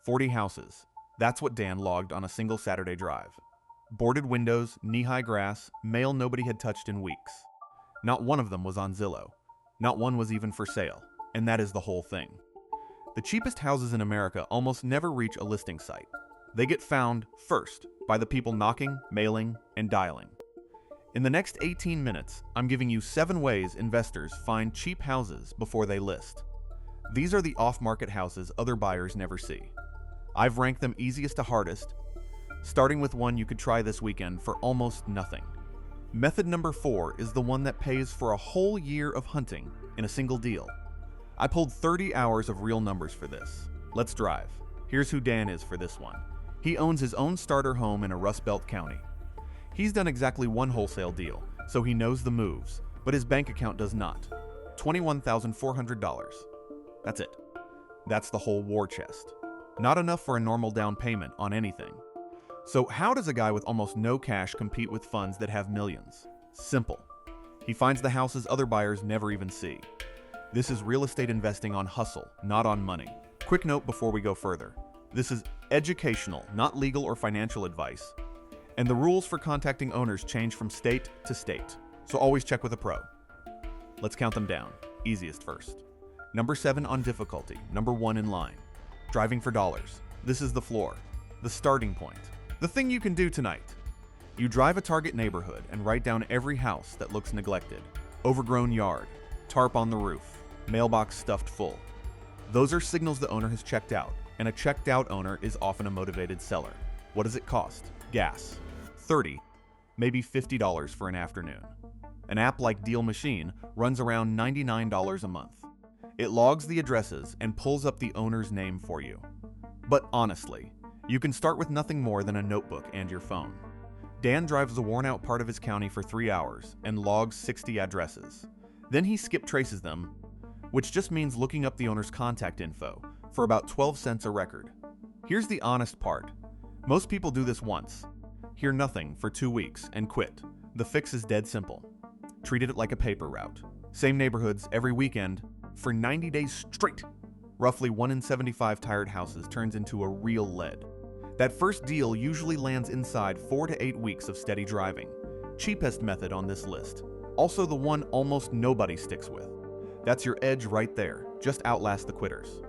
40 houses. That's what Dan logged on a single Saturday drive. Boarded windows, knee-high grass, mail nobody had touched in weeks. Not one of them was on Zillow. Not one was even for sale. And that is the whole thing. The cheapest houses in America almost never reach a listing site. They get found first by the people knocking, mailing, and dialing. In the next 18 minutes, I'm giving you 7 ways investors find cheap houses before they list. These are the off-market houses other buyers never see. I've ranked them easiest to hardest, starting with one you could try this weekend for almost nothing. Method number 4 is the one that pays for a whole year of hunting in a single deal. I pulled 30 hours of real numbers for this. Let's drive. Here's who Dan is for this one. He owns his own starter home in a Rust Belt county. He's done exactly one wholesale deal, so he knows the moves, but his bank account does not. $21,400. That's it. That's the whole war chest. Not enough for a normal down payment on anything. So how does a guy with almost no cash compete with funds that have millions? Simple. He finds the houses other buyers never even see. This is real estate investing on hustle, not on money. Quick note before we go further. This is educational, not legal or financial advice. And the rules for contacting owners change from state to state, so always check with a pro. Let's count them down. Easiest first. Number 7 on difficulty, number 1 in line. Driving for dollars. This is the floor, the starting point. The thing you can do tonight. You drive a target neighborhood and write down every house that looks neglected. Overgrown yard, tarp on the roof, mailbox stuffed full. Those are signals the owner has checked out, and a checked out owner is often a motivated seller. What does it cost? Gas. $30, maybe $50 for an afternoon. An app like Deal Machine runs around $99 a month. It logs the addresses and pulls up the owner's name for you. But honestly, you can start with nothing more than a notebook and your phone. Dan drives the worn-out part of his county for 3 hours and logs 60 addresses. Then he skip traces them, which just means looking up the owner's contact info for about 12 cents a record. Here's the honest part. Most people do this once, hear nothing for 2 weeks, and quit. The fix is dead simple. Treat it like a paper route. Same neighborhoods every weekend for 90 days straight. Roughly 1 in 75 tired houses turns into a real lead. That first deal usually lands inside 4 to 8 weeks of steady driving. Cheapest method on this list. Also the one almost nobody sticks with. That's your edge right there. Just outlast the quitters.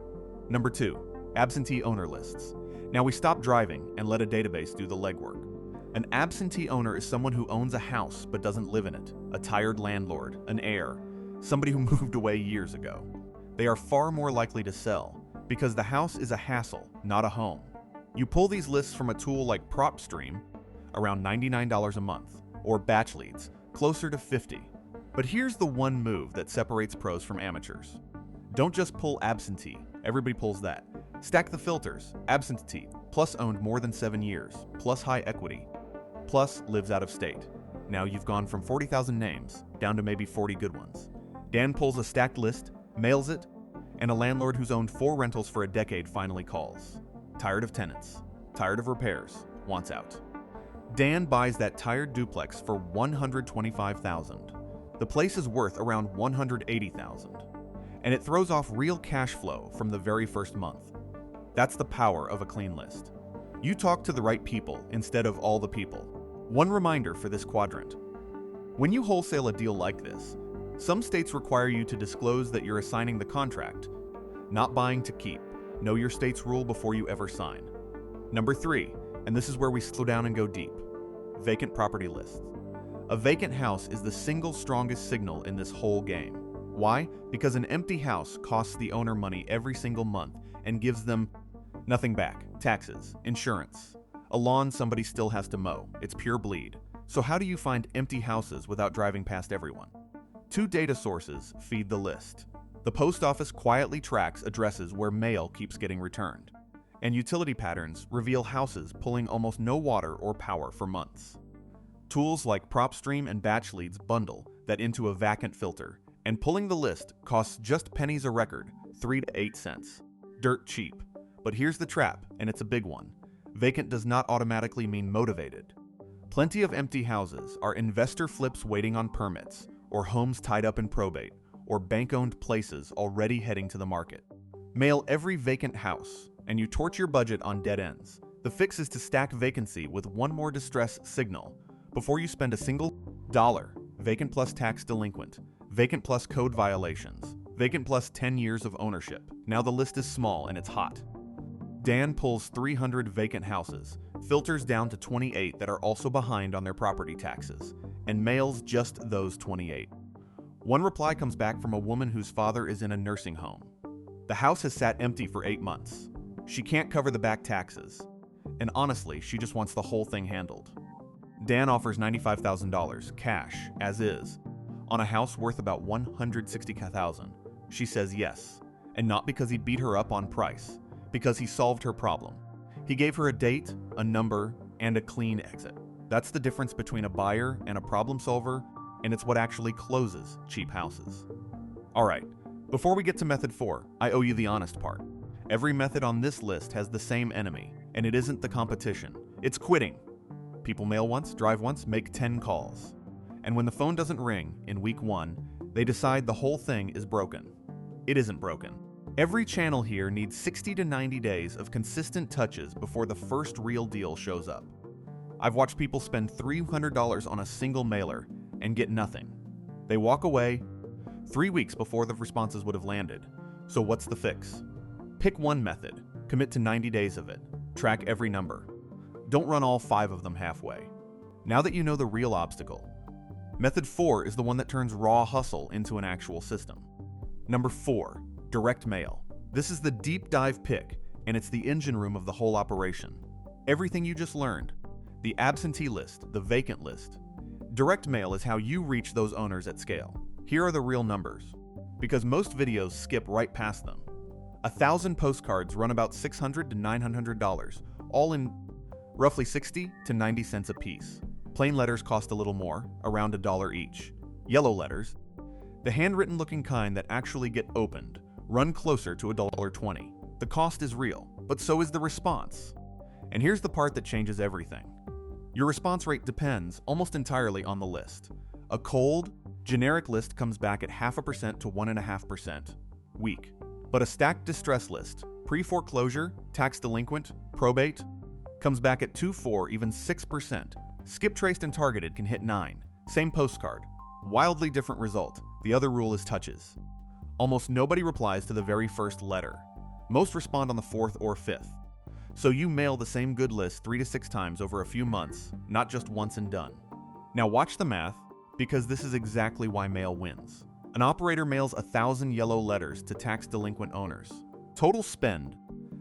Number 2, absentee owner lists. Now we stop driving and let a database do the legwork. An absentee owner is someone who owns a house but doesn't live in it. A tired landlord, an heir, somebody who moved away years ago. They are far more likely to sell because the house is a hassle, not a home. You pull these lists from a tool like PropStream, around $99 a month, or Batch Leads, closer to $50. But here's the one move that separates pros from amateurs. Don't just pull absentee, everybody pulls that. Stack the filters, absentee, plus owned more than 7 years, plus high equity, plus lives out of state. Now you've gone from 40,000 names down to maybe 40 good ones. Dan pulls a stacked list, mails it, and a landlord who's owned 4 rentals for a decade finally calls. Tired of tenants, tired of repairs, wants out. Dan buys that tired duplex for $125,000. The place is worth around $180,000, and it throws off real cash flow from the very first month. That's the power of a clean list. You talk to the right people instead of all the people. One reminder for this quadrant. When you wholesale a deal like this, some states require you to disclose that you're assigning the contract, not buying to keep. Know your state's rule before you ever sign. Number 3, and this is where we slow down and go deep. Vacant property lists. A vacant house is the single strongest signal in this whole game. Why? Because an empty house costs the owner money every single month and gives them nothing back. Taxes, insurance, a lawn somebody still has to mow. It's pure bleed. So how do you find empty houses without driving past everyone? 2 data sources feed the list. The post office quietly tracks addresses where mail keeps getting returned, and utility patterns reveal houses pulling almost no water or power for months. Tools like PropStream and Batch Leads bundle that into a vacant filter, and pulling the list costs just pennies a record, 3 to 8 cents. Dirt cheap. But here's the trap, and it's a big one. Vacant does not automatically mean motivated. Plenty of empty houses are investor flips waiting on permits, or homes tied up in probate, or bank-owned places already heading to the market. Mail every vacant house, and you torch your budget on dead ends. The fix is to stack vacancy with one more distress signal before you spend a single dollar. Vacant plus tax delinquent, vacant plus code violations, vacant plus 10 years of ownership. Now the list is small and it's hot. Dan pulls 300 vacant houses, filters down to 28 that are also behind on their property taxes, and mails just those 28. One reply comes back from a woman whose father is in a nursing home. The house has sat empty for 8 months. She can't cover the back taxes, and honestly, she just wants the whole thing handled. Dan offers $95,000 cash, as is, on a house worth about $160,000. She says yes, and not because he beat her up on price, because he solved her problem. He gave her a date, a number, and a clean exit. That's the difference between a buyer and a problem solver, and it's what actually closes cheap houses. All right, before we get to method 4, I owe you the honest part. Every method on this list has the same enemy, and it isn't the competition. It's quitting. People mail once, drive once, make 10 calls. And when the phone doesn't ring in week 1, they decide the whole thing is broken. It isn't broken. Every channel here needs 60 to 90 days of consistent touches before the first real deal shows up. I've watched people spend $300 on a single mailer and get nothing. They walk away 3 weeks before the responses would have landed. So what's the fix? Pick one method, commit to 90 days of it, track every number. Don't run all 5 of them halfway. Now that you know the real obstacle, method 4 is the one that turns raw hustle into an actual system. Number 4, direct mail. This is the deep dive pick, and it's the engine room of the whole operation. Everything you just learned, the absentee list, the vacant list. Direct mail is how you reach those owners at scale. Here are the real numbers, because most videos skip right past them. 1,000 postcards run about $600 to $900, all in roughly 60 to 90 cents a piece. Plain letters cost a little more, around $1 each. Yellow letters, the handwritten looking kind that actually get opened, run closer to $1.20. The cost is real, but so is the response. And here's the part that changes everything. Your response rate depends almost entirely on the list. A cold, generic list comes back at 0.5% to 1.5%, weak. But a stacked distress list, pre-foreclosure, tax delinquent, probate, comes back at 2, 4, even 6%. Skip traced and targeted can hit 9. Same postcard. Wildly different result. The other rule is touches. Almost nobody replies to the very first letter. Most respond on the 4th or 5th. So you mail the same good list 3 to 6 times over a few months, not just once and done. Now watch the math, because this is exactly why mail wins. An operator mails 1,000 yellow letters to tax delinquent owners. Total spend,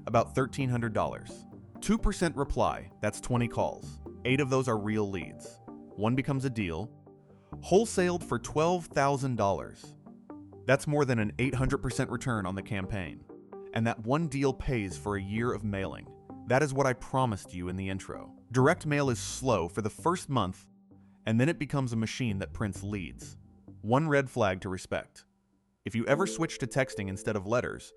about $1,300. 2% reply, that's 20 calls. 8 of those are real leads. 1 becomes a deal. Wholesaled for $12,000. That's more than an 800% return on the campaign. And that one deal pays for a year of mailing. That is what I promised you in the intro. Direct mail is slow for the first month, and then it becomes a machine that prints leads. One red flag to respect. If you ever switch to texting instead of letters,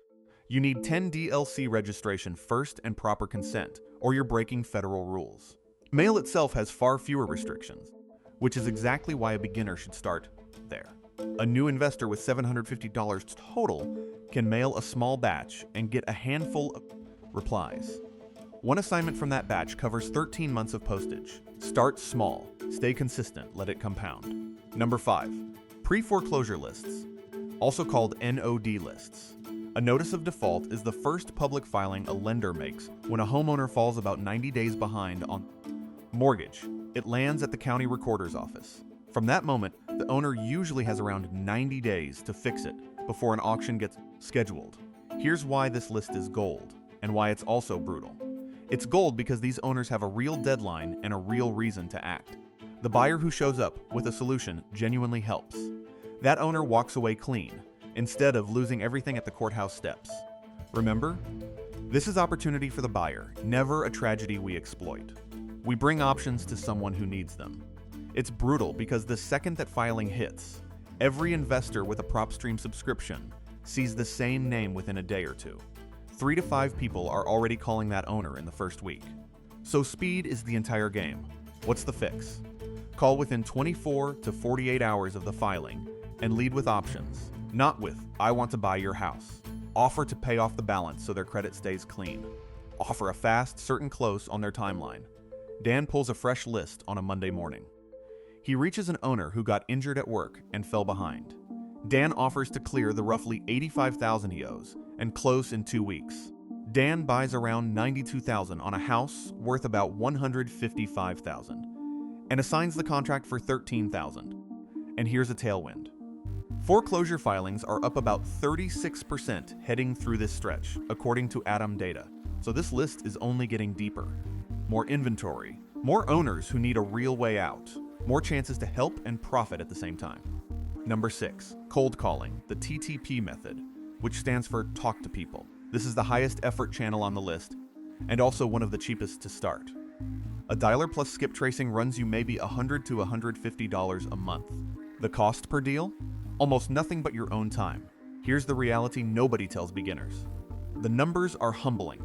you need 10 DLC registration first and proper consent, or you're breaking federal rules. Mail itself has far fewer restrictions, which is exactly why a beginner should start there. A new investor with $750 total can mail a small batch and get a handful of replies. One assignment from that batch covers 13 months of postage. Start small, stay consistent, let it compound. Number 5, pre-foreclosure lists, also called NOD lists. A notice of default is the first public filing a lender makes when a homeowner falls about 90 days behind on mortgage. It lands at the county recorder's office. From that moment, the owner usually has around 90 days to fix it before an auction gets scheduled. Here's why this list is gold, and why it's also brutal. It's gold because these owners have a real deadline and a real reason to act. The buyer who shows up with a solution genuinely helps. That owner walks away clean, instead of losing everything at the courthouse steps. Remember, this is opportunity for the buyer, never a tragedy we exploit. We bring options to someone who needs them. It's brutal because the second that filing hits, every investor with a PropStream subscription sees the same name within a day or two. 3 to 5 people are already calling that owner in the first week. So speed is the entire game. What's the fix? Call within 24 to 48 hours of the filing and lead with options, not with, "I want to buy your house." Offer to pay off the balance so their credit stays clean. Offer a fast, certain close on their timeline. Dan pulls a fresh list on a Monday morning. He reaches an owner who got injured at work and fell behind. Dan offers to clear the roughly $85,000 he owes and close in 2 weeks. Dan buys around $92,000 on a house worth about $155,000 and assigns the contract for $13,000. And here's a tailwind. Foreclosure filings are up about 36% heading through this stretch, according to Adam data. So this list is only getting deeper. More inventory, more owners who need a real way out, more chances to help and profit at the same time. Number 6, cold calling, the TTP method, which stands for talk to people. This is the highest effort channel on the list, and also one of the cheapest to start. A dialer plus skip tracing runs you maybe $100 to $150 a month. The cost per deal? Almost nothing but your own time. Here's the reality nobody tells beginners. The numbers are humbling.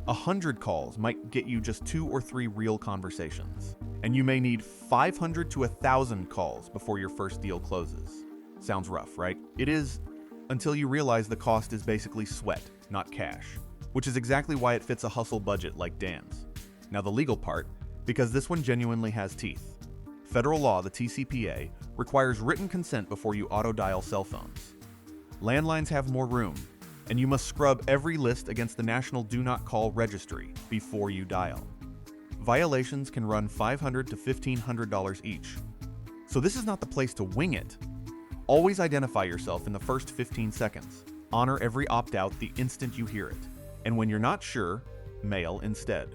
100 calls might get you just 2 or 3 real conversations, and you may need 500 to 1,000 calls before your first deal closes. Sounds rough, right? It is, until you realize the cost is basically sweat, not cash, which is exactly why it fits a hustle budget like Dan's. Now the legal part, because this one genuinely has teeth. Federal law, the TCPA, requires written consent before you auto-dial cell phones. Landlines have more room, and you must scrub every list against the National Do Not Call Registry before you dial. Violations can run $500 to $1,500 each. So this is not the place to wing it. Always identify yourself in the first 15 seconds. Honor every opt-out the instant you hear it. And when you're not sure, mail instead.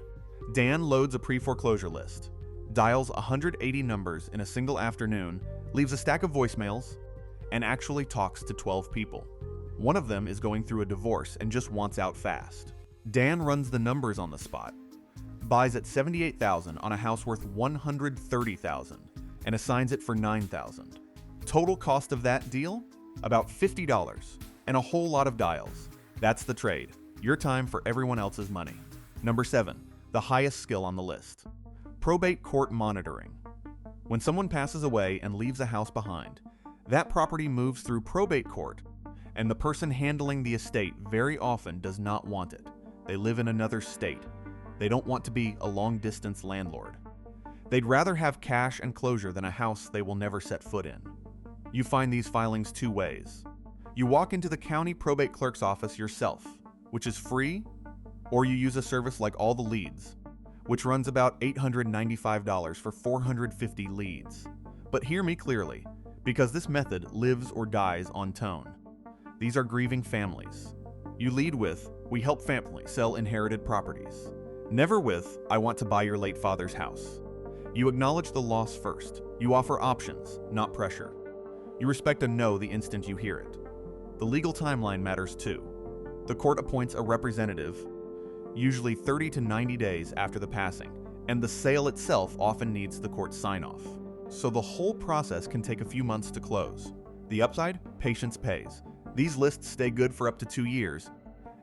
Dan loads a pre-foreclosure list, dials 180 numbers in a single afternoon, leaves a stack of voicemails, and actually talks to 12 people. One of them is going through a divorce and just wants out fast. Dan runs the numbers on the spot, buys at $78,000 on a house worth $130,000, and assigns it for $9,000. Total cost of that deal? About $50, and a whole lot of dials. That's the trade. Your time for everyone else's money. Number 7, the highest skill on the list. Probate court monitoring. When someone passes away and leaves a house behind, that property moves through probate court, and the person handling the estate very often does not want it. They live in another state. They don't want to be a long-distance landlord. They'd rather have cash and closure than a house they will never set foot in. You find these filings 2 ways. You walk into the county probate clerk's office yourself, which is free, or you use a service like All the Leads, which runs about $895 for 450 leads. But hear me clearly, because this method lives or dies on tone. These are grieving families. You lead with, we help families sell inherited properties. Never with, I want to buy your late father's house. You acknowledge the loss first. You offer options, not pressure. You respect a no the instant you hear it. The legal timeline matters too. The court appoints a representative, usually 30 to 90 days after the passing, and the sale itself often needs the court's sign-off. So the whole process can take a few months to close. The upside? Patience pays. These lists stay good for up to 2 years,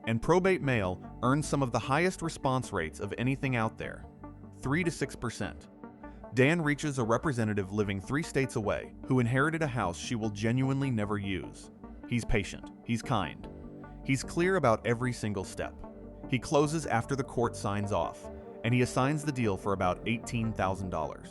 and probate mail earns some of the highest response rates of anything out there, 3 to 6%. Dan reaches a representative living 3 states away who inherited a house she will genuinely never use. He's patient, he's kind, he's clear about every single step. He closes after the court signs off, and he assigns the deal for about $18,000.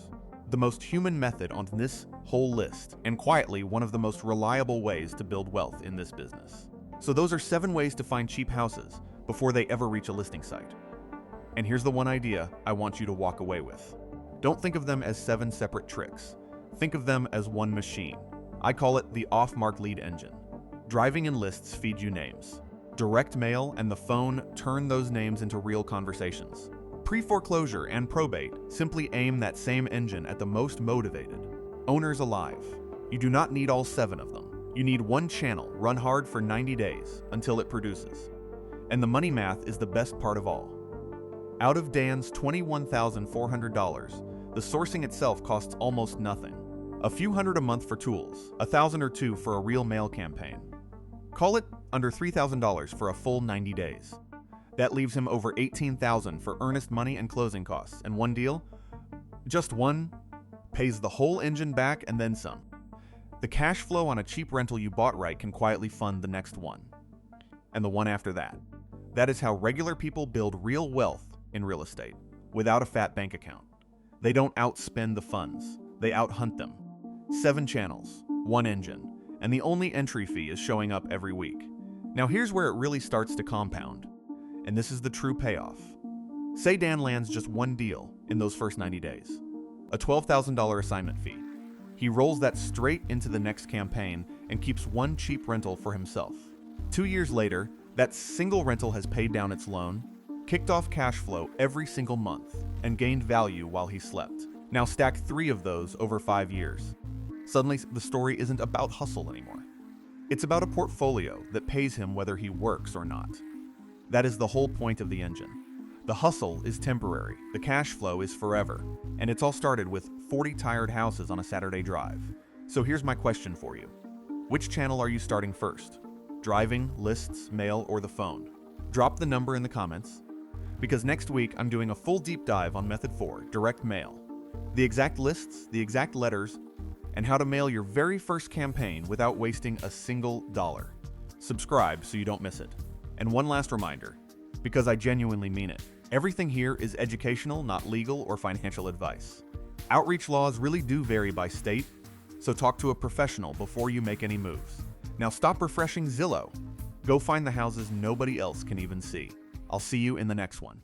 The most human method on this whole list, and quietly one of the most reliable ways to build wealth in this business. So those are 7 ways to find cheap houses before they ever reach a listing site. And here's the one idea I want you to walk away with. Don't think of them as 7 separate tricks. Think of them as one machine. I call it the off-mark lead engine. Driving in lists feed you names. Direct mail and the phone turn those names into real conversations. Pre-foreclosure and probate simply aim that same engine at the most motivated. Owners alive. You do not need all 7 of them. You need one channel run hard for 90 days until it produces. And the money math is the best part of all. Out of Dan's $21,400, the sourcing itself costs almost nothing. A few hundred a month for tools, $1,000 or $2,000 for a real mail campaign. Call it under $3,000 for a full 90 days. That leaves him over $18,000 for earnest money and closing costs, and one deal, just one, pays the whole engine back and then some. The cash flow on a cheap rental you bought right can quietly fund the next one. and the one after that. That is how regular people build real wealth in real estate, without a fat bank account. They don't outspend the funds, they outhunt them. 7 channels, 1 engine, and the only entry fee is showing up every week. Now here's where it really starts to compound, and this is the true payoff. Say Dan lands just one deal in those first 90 days, a $12,000 assignment fee. He rolls that straight into the next campaign and keeps one cheap rental for himself. 2 years later, that single rental has paid down its loan, kicked off cash flow every single month, and gained value while he slept. Now stack 3 of those over 5 years. Suddenly, the story isn't about hustle anymore. It's about a portfolio that pays him whether he works or not. That is the whole point of the engine. The hustle is temporary, the cash flow is forever, and it's all started with 40 tired houses on a Saturday drive. So here's my question for you. Which channel are you starting first? Driving, lists, mail, or the phone? Drop the number in the comments, because next week I'm doing a full deep dive on Method 4, direct mail. The exact lists, the exact letters, and how to mail your very first campaign without wasting a single dollar. Subscribe so you don't miss it. And one last reminder, because I genuinely mean it. Everything here is educational, not legal or financial advice. Outreach laws really do vary by state, so talk to a professional before you make any moves. Now stop refreshing Zillow. Go find the houses nobody else can even see. I'll see you in the next one.